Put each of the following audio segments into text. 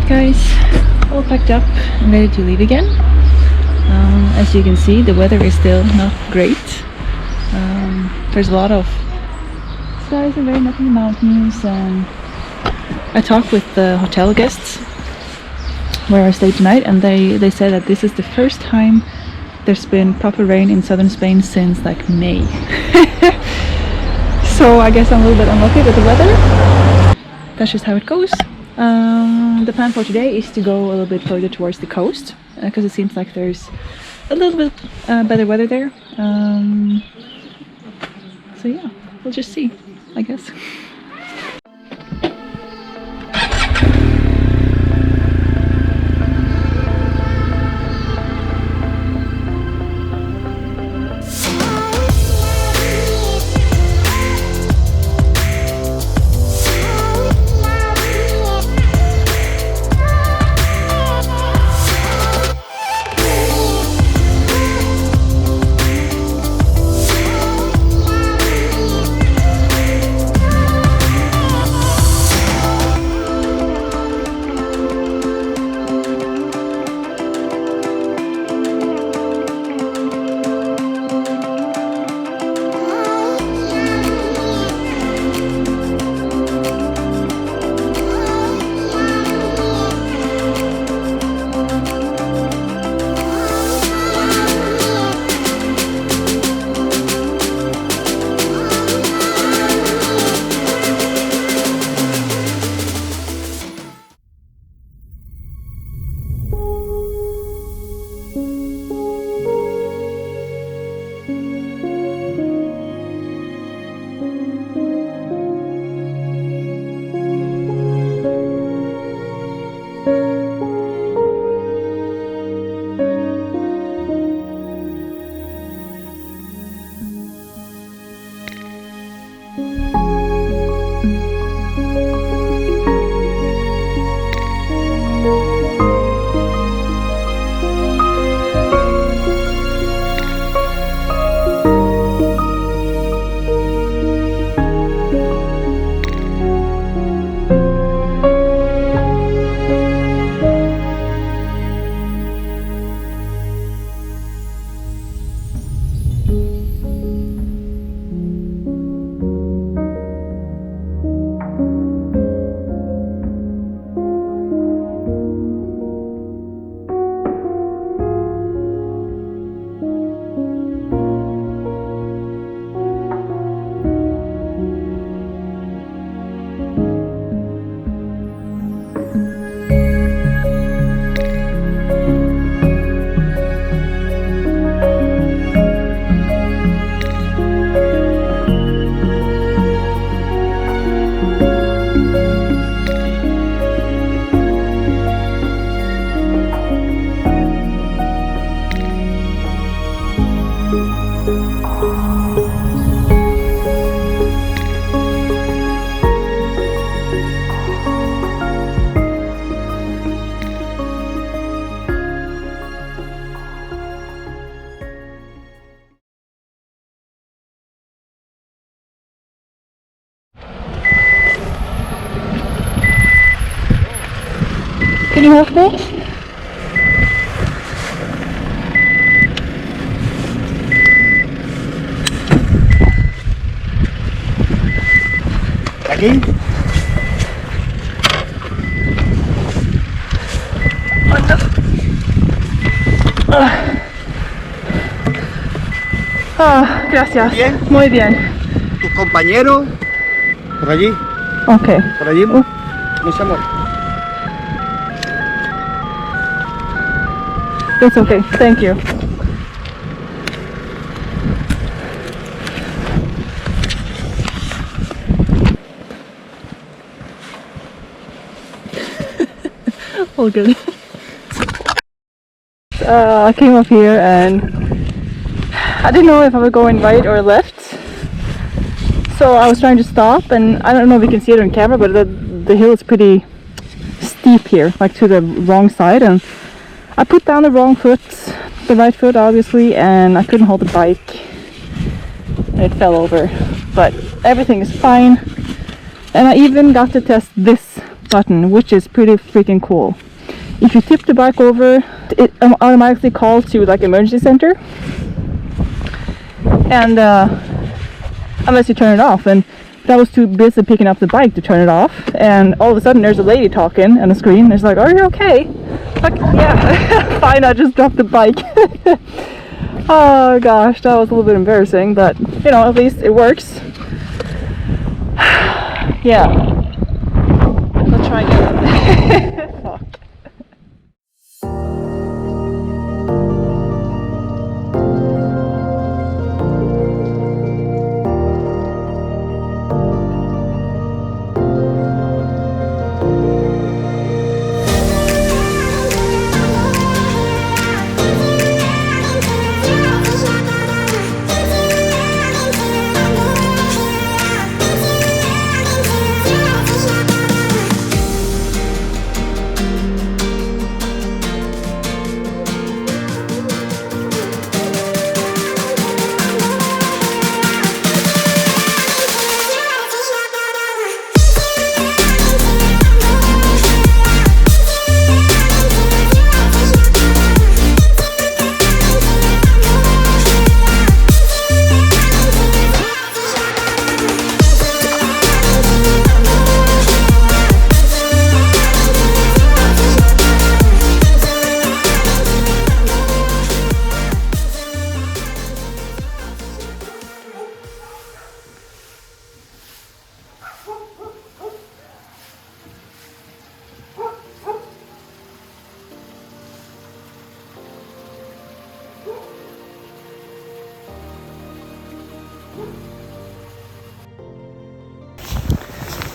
Alright guys, all packed up and ready to leave again. As you can see, the weather is still not great. There's a lot of skies and very nothing mountains, and I talked with the hotel guests where I stayed tonight, and they said that this is the first time there's been proper rain in southern Spain since like May. So I guess I'm a little bit unlucky with the weather. That's just how it goes. The plan for today is to go a little bit further towards the coast because it seems like there's a little bit better weather there. So yeah, we'll just see, I guess. Can you help me? Aquí. Gracias. ¿Bien? Muy bien. ¿Tus compañeros? Por allí. Ok. Por allí. Mis amor. It's okay. Thank you. All good. I came up here and I didn't know if I was going right or left, so I was trying to stop, and I don't know if you can see it on camera, but the hill is pretty steep here, like to the wrong side, and I put down the wrong foot, the right foot obviously, and I couldn't hold the bike. It fell over, but everything is fine. And I even got to test this button, which is pretty freaking cool. If you tip the bike over, it automatically calls to like emergency center, and unless you turn it off. And I was too busy picking up the bike to turn it off, and all of a sudden there's a lady talking on the screen. It's like, "Are you okay?" Like, yeah, fine. I just dropped the bike. Oh gosh, that was a little bit embarrassing, but you know, at least it works. Yeah, let's try again. Fuck.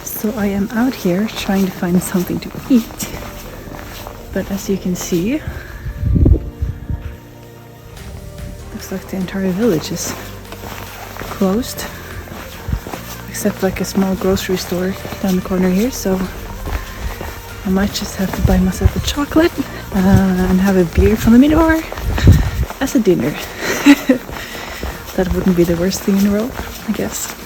So I am out here trying to find something to eat, but as you can see, looks like the entire village is closed, except like a small grocery store down the corner here. So I might just have to buy myself a chocolate and have a beer from the minibar as a dinner. That wouldn't be the worst thing in the world, I guess.